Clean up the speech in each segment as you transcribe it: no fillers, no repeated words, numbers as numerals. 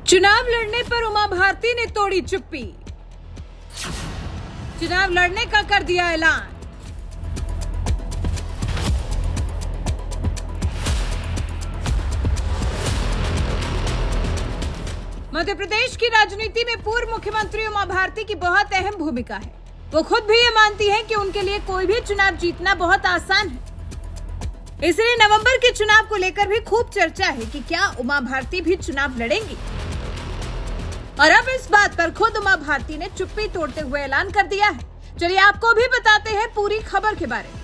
चुनाव लड़ने पर उमा भारती ने तोड़ी चुप्पी। चुनाव लड़ने का कर दिया ऐलान। मध्य प्रदेश की राजनीति में पूर्व मुख्यमंत्री उमा भारती की बहुत अहम भूमिका है। वो खुद भी ये मानती हैं कि उनके लिए कोई भी चुनाव जीतना बहुत आसान है। इसलिए नवंबर के चुनाव को लेकर भी खूब चर्चा है कि क्या उमा भारती भी चुनाव लड़ेंगी। और अब इस बात पर खुद उमा भारती ने चुप्पी तोड़ते हुए ऐलान कर दिया है। चलिए आपको भी बताते हैं पूरी खबर के बारे में।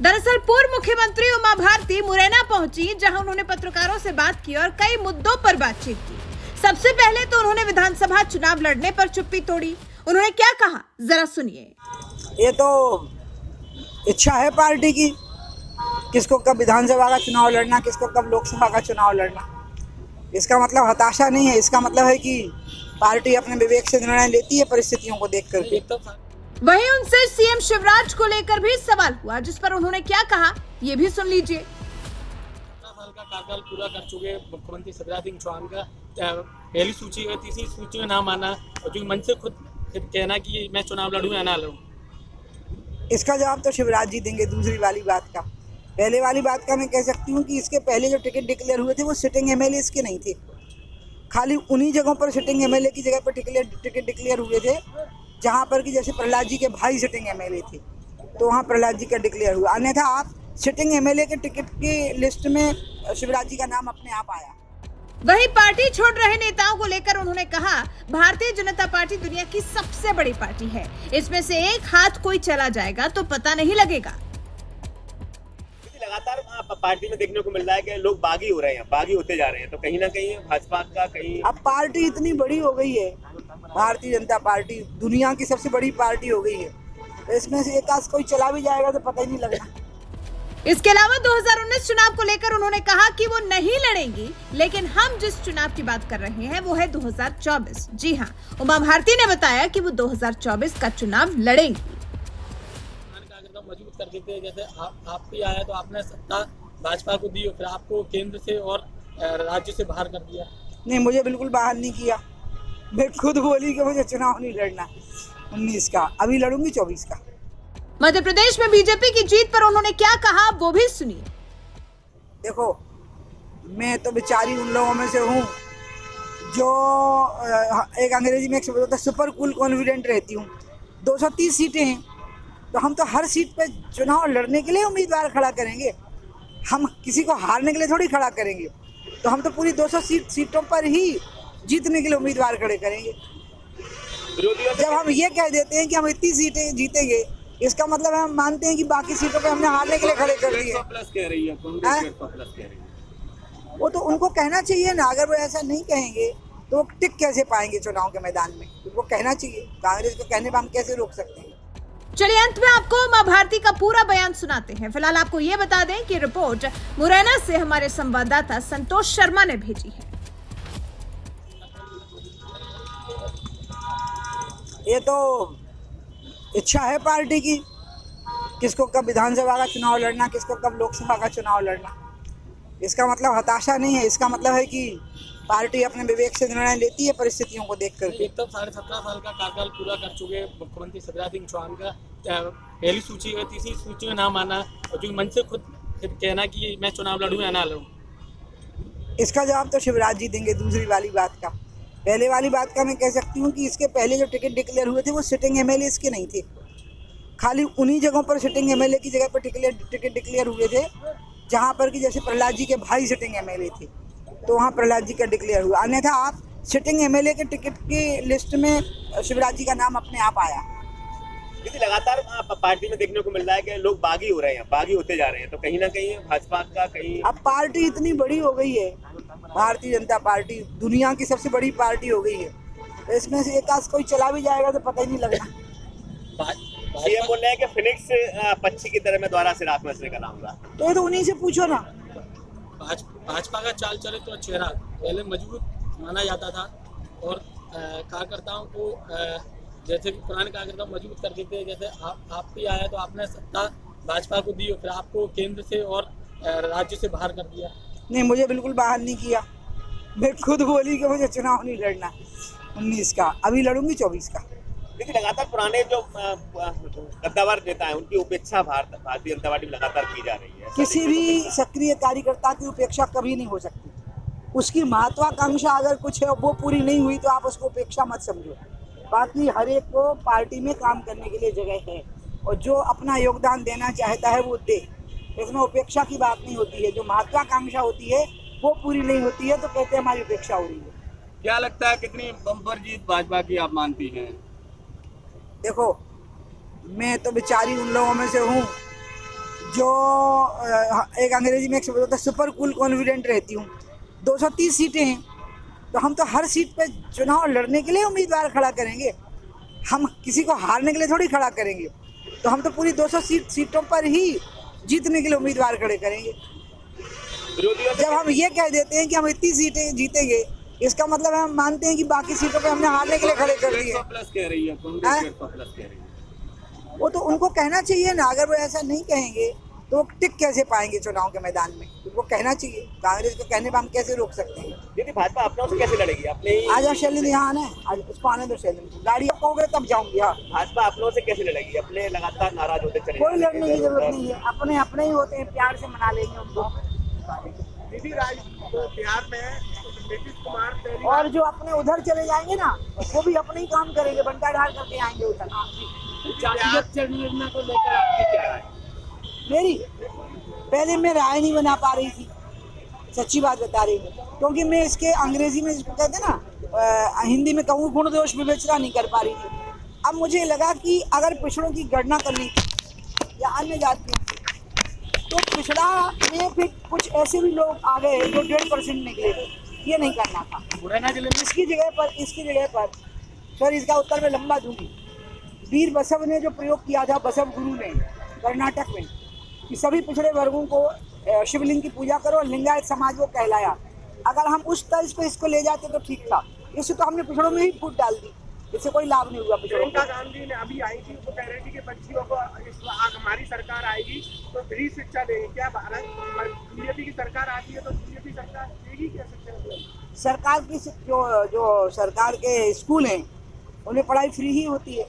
दरअसल पूर्व मुख्यमंत्री उमा भारती मुरैना पहुंची, जहां उन्होंने पत्रकारों से बात की और कई मुद्दों पर बातचीत की। सबसे पहले तो उन्होंने विधानसभा चुनाव लड़ने पर चुप्पी तोड़ी। उन्होंने क्या कहा, जरा सुनिए। ये तो इच्छा है पार्टी की, किसको कब विधानसभा का चुनाव लड़ना, किसको कब लोकसभा का चुनाव लड़ना। इसका मतलब हताशा नहीं है, इसका मतलब है कि पार्टी अपने विवेक से निर्णय लेती है परिस्थितियों को देख करके। वहीं उनसे सीएम शिवराज को लेकर भी सवाल हुआ, जिस पर उन्होंने क्या कहा ये भी सुन लीजिए। 17 साल का कार्यकाल पूरा कर चुके मुख्यमंत्री शिवराज सिंह चौहान का पहली सूची है, तीसरी सूची में नाम आना और जो मन से खुद कहना कि मैं चुनाव लड़ूं या ना लड़ूं। इसका जवाब तो शिवराज जी देंगे। दूसरी वाली बात का, पहले वाली बात का मैं कह सकती हूँ कि इसके पहले जो टिकट डिक्लेयर हुए थे वो सिटिंग एमएलए के नहीं थे। खाली उन्हीं जगहों पर सिटिंग एमएलए की जगह पर टिकट डिक्लेयर हुए थे जहाँ पर कि जैसे प्रहलाद जी के भाई सिटिंग एमएलए थे, तो वहाँ प्रहलाद जी का डिक्लेयर हुआ। अन्यथा आप सिटिंग एमएलए के टिकट की लिस्ट में शिवराज जी का नाम अपने आप आया। वहीं पार्टी छोड़ रहे नेताओं को लेकर उन्होंने कहा, भारतीय जनता पार्टी दुनिया की सबसे बड़ी पार्टी है। इसमें से एक हाथ कोई चला जाएगा तो पता नहीं लगेगा। लगातार पार्टी में देखने को मिल रहा है कि लोग बागी हो रहे हैं, बागी होते जा रहे हैं, तो कहीं ना कहीं भाजपा का कहीं अब पार्टी इतनी बड़ी हो गई है, भारतीय जनता पार्टी दुनिया की सबसे बड़ी पार्टी हो गई है, तो इसमें से एक आध कोई चला भी जाएगा तो पता ही नहीं लगना। इसके अलावा 2019 चुनाव को लेकर उन्होंने कहा कि वो नहीं लड़ेंगी, लेकिन हम जिस चुनाव की बात कर रहे हैं वो है 2024। जी हाँ, उमा भारती ने बताया कि वो 2024 का चुनाव लड़ेंगी। मजबूत कर देते हैं, जैसे आप भी आया तो आपने सत्ता भाजपा को दी और फिर आपको केंद्र से और राज्य से बाहर कर दिया। नहीं, मुझे बिल्कुल बाहर नहीं किया। मैं खुद बोली कि मुझे चुनाव नहीं लड़ना 19 का, अभी लड़ूंगी 24 का। मध्य प्रदेश में बीजेपी की जीत पर उन्होंने क्या कहा वो भी सुनिए। देखो, मैं तो बेचारी उन लोगों में से हूँ जो एक अंग्रेजी में एक सुपर कूल कॉन्फिडेंट रहती हूँ। 230 सीटें हैं, तो हम तो हर सीट पे चुनाव लड़ने के लिए उम्मीदवार खड़ा करेंगे। हम किसी को हारने के लिए थोड़ी खड़ा करेंगे। तो हम तो पूरी 200 सीटों पर ही जीतने के लिए उम्मीदवार खड़े करेंगे। जब हम ये कह देते हैं कि हम इतनी सीटें जीतेंगे, इसका मतलब हम मानते हैं कि बाकी सीटों पे हमने हारने के लिए खड़े कर दिए। वो तो उनको कहना चाहिए ना। अगर वो ऐसा नहीं कहेंगे तो वो टिक कैसे पाएंगे चुनाव के मैदान में? उनको कहना चाहिए। कांग्रेस को कहने पर हम कैसे रोक सकते हैं? चलिए अंत में आपको उमा भारती का पूरा बयान सुनाते हैं। फिलहाल आपको ये बता दें कि रिपोर्ट मुरैना से हमारे संवाददाता संतोष शर्मा ने भेजी है। ये तो इच्छा है पार्टी की, किसको कब विधानसभा का चुनाव लड़ना, किसको कब लोकसभा का चुनाव लड़ना। इसका मतलब हताशा नहीं है, इसका मतलब है कि पार्टी अपने विवेक से निर्णय लेती है परिस्थितियों को देख करके। एक तो 17.5 साल का कार्यकाल पूरा कर चुके मुख्यमंत्री शिवराज सिंह चौहान का पहली सूची है, तीसरी सूची में नाम आना और जो मन से खुद कहना कि मैं चुनाव लड़ूं या ना लड़ूं। इसका जवाब तो शिवराज जी देंगे। दूसरी वाली बात का, पहले वाली बात का मैं कह सकती हूँ कि इसके पहले जो टिकट डिक्लेयर हुए थे वो सिटिंग एमएलए के नहीं थे। खाली उन्हीं जगहों पर सिटिंग एमएलए की जगह पर टिकट डिक्लेयर हुए थे जहाँ पर कि जैसे प्रहलाद जी के भाई सिटिंग एमएलए थे, तो वहाँ प्रहलाद जी का डिक्लेयर हुआ। अन्यथा आप सिटिंग एमएलए के टिकट की लिस्ट में शिवराज जी का नाम अपने आप आया। लगातार पार्टी में देखने को मिल रहा है कि लोग बागी हो रहे हैं, बागी होते जा रहे हैं, तो कहीं ना कहीं भाजपा का कहीं अब पार्टी इतनी बड़ी हो गई है, भारतीय जनता पार्टी दुनिया की सबसे बड़ी पार्टी हो गई है, तो इसमें से एक आध कोई चला भी जाएगा तो पता ही नहीं लगना। सीएम बोल रहे हैं कि फिनिक्स पक्षी की तरह मैं दोबारा से रात में से निकल आऊंगा। तो ये तो उन्हीं से पूछो ना। भाजपा का चाल चले तो चेहरा पहले मजबूत माना जाता था और कार्यकर्ताओं को जैसे कि पुराने कार्यकर्ता मजबूत कर देते हैं, जैसे आप भी आया तो आपने सत्ता भाजपा को दी और फिर आपको केंद्र से और राज्य से बाहर कर दिया। नहीं, मुझे बिल्कुल बाहर नहीं किया। मैं खुद बोली कि मुझे चुनाव नहीं लड़ना 19 का, अभी लड़ूंगी 24 का। देखिए लगातार पुराने जो गद्दावर नेता हैं उनकी उपेक्षा भारतीय जनता पार्टी में लगातार की जा रही है। किसी भी सक्रिय कार्यकर्ता की उपेक्षा कभी नहीं हो सकती। उसकी महत्वाकांक्षा अगर कुछ है वो पूरी नहीं हुई तो आप उसको उपेक्षा मत समझो। बाकी हर एक को पार्टी में काम करने के लिए जगह है और जो अपना योगदान देना चाहता है वो दे, इसमें उपेक्षा की बात नहीं होती है। जो महत्वाकांक्षा होती है वो पूरी नहीं होती है तो कहते हैं हमारी उपेक्षा हो रही है। क्या लगता है कितनी बम्पर जीत भाजपा की आप मानती हैं? देखो, मैं तो बेचारी उन लोगों में से हूँ जो एक अंग्रेजी में एक शब्द होता है सुपर कूल कॉन्फिडेंट रहती हूँ। 230 सीटें हैं तो हम तो हर सीट पे चुनाव लड़ने के लिए उम्मीदवार खड़ा करेंगे, हम किसी को हारने के लिए थोड़ी खड़ा करेंगे। तो हम तो पूरी 200 सीटों पर ही जीतने के लिए उम्मीदवार खड़े करेंगे। जब हम ये कह देते हैं कि हम इतनी सीटें जीतेंगे, इसका मतलब हम मानते हैं कि बाकी सीटों पे हमने हारने के लिए खड़े कर दिए। 150 प्लस कह रही है कांग्रेस, 150 प्लस कह रही है। वो तो उनको कहना चाहिए ना। अगर वो ऐसा नहीं कहेंगे तो वो टिक कैसे पाएंगे चुनाव के मैदान में? उनको कहना चाहिए। कांग्रेस के कहने पर हम कैसे रोक सकते हैं? दीदी भाजपा अपनों से कैसे लड़ेगी? अपने ही आज शैलेंद्र यहाँ आना है, आज उसको आने दो। शैलेंद्र गाड़ी आप कहोगे तब जाऊंगी। हाँ, भाजपा अपनों से कैसे लड़ेगी? अपने लगातार नाराज होते चले कोई लड़ने की जरूरत नहीं है। अपने अपने ही होते हैं, प्यार से मना लेंगे उनको। दीदी बिहार में नीतीश कुमार पहली और जो अपने उधर चले जाएंगे ना वो भी अपने ही काम करेंगे, बंटा ढाल करके आएंगे उधर। जातिगत जनगणना को लेकर आपकी क्या राय? मेरी पहले मैं राय नहीं बना पा रही थी, सच्ची बात बता रही हूँ, क्योंकि मैं इसके अंग्रेजी में इसको कहते हैं ना, हिंदी में कहूँ गुण दोष विवेचना नहीं कर पा रही थी। अब मुझे लगा कि अगर पिछड़ों की गणना करनी थी या अन्य जातियों की तो पिछड़ा में फिर कुछ ऐसे भी लोग आ गए जो 1.5% निकले, ये नहीं करना था। मुरैना जिले में इसकी जगह पर सर इसका उत्तर मैं लंबा दूंगी। वीर बसव ने जो प्रयोग किया था, बसव गुरु ने कर्नाटक में, कि सभी पिछड़े वर्गों को शिवलिंग की पूजा करो और लिंगायत समाज को कहलाया। अगर हम उस तर्ज पे इसको ले जाते तो ठीक था। इससे तो हमने पिछड़ों में ही फूट डाल दी, इससे कोई लाभ नहीं हुआ पिछड़ों प्रियंका को। गांधी ने अभी आई थी तो कह रही थी कि बच्चियों को हमारी सरकार आएगी तो फ्री शिक्षा देंगे। क्या भारत बीजेपी की सरकार आती है तो बीजेपी सरकार देगी क्या शिक्षा? सरकार की जो सरकार के स्कूल हैं उन्हें पढ़ाई फ्री ही होती है,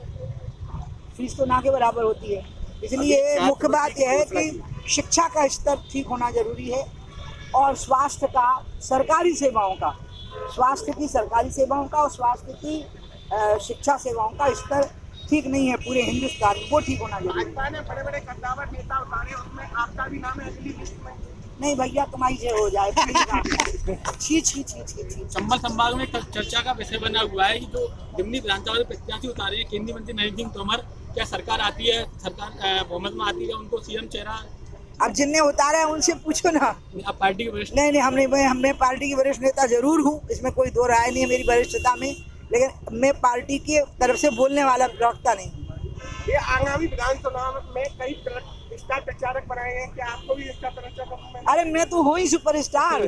फीस तो ना के बराबर होती है। इसलिए मुख्य बात यह है कि शिक्षा का स्तर ठीक होना जरूरी है और स्वास्थ्य का, सरकारी सेवाओं का, स्वास्थ्य की सरकारी सेवाओं का और स्वास्थ्य की शिक्षा सेवाओं का स्तर ठीक नहीं है पूरे हिंदुस्तान में, वो ठीक होना जरूरी है। भाजपा ने बड़े बड़े गद्दावर नेता उतारे, उसमें आपका भी नाम है अगली लिस्ट में। नहीं भैया, तुम्हारी से हो जाए। छी छी छी छी छी। चंबल संभाग में चर्चा का विषय बना हुआ है कि जो दिल्ली विधानसभा से प्रत्याशी उतारे हैं केंद्रीय मंत्री नरेंद्र सिंह तोमर, क्या सरकार आती है, सरकार बहुमत में आती है, उनको सीएम चेहरा? अब जिनने उतारा है उनसे पूछो ना। आप पार्टी के वरिष्ठ? नहीं, मैं पार्टी की वरिष्ठ नेता जरूर हूँ, इसमें कोई दो राय नहीं है मेरी वरिष्ठता में, लेकिन मैं पार्टी की तरफ से बोलने वाला प्रवक्ता नहीं। ये आगामी विधानसभा में कई स्टार प्रचारक बनाए हैं, क्या आपको भी स्टार प्रचारक? अरे मैं तो हूँ ही सुपरस्टार।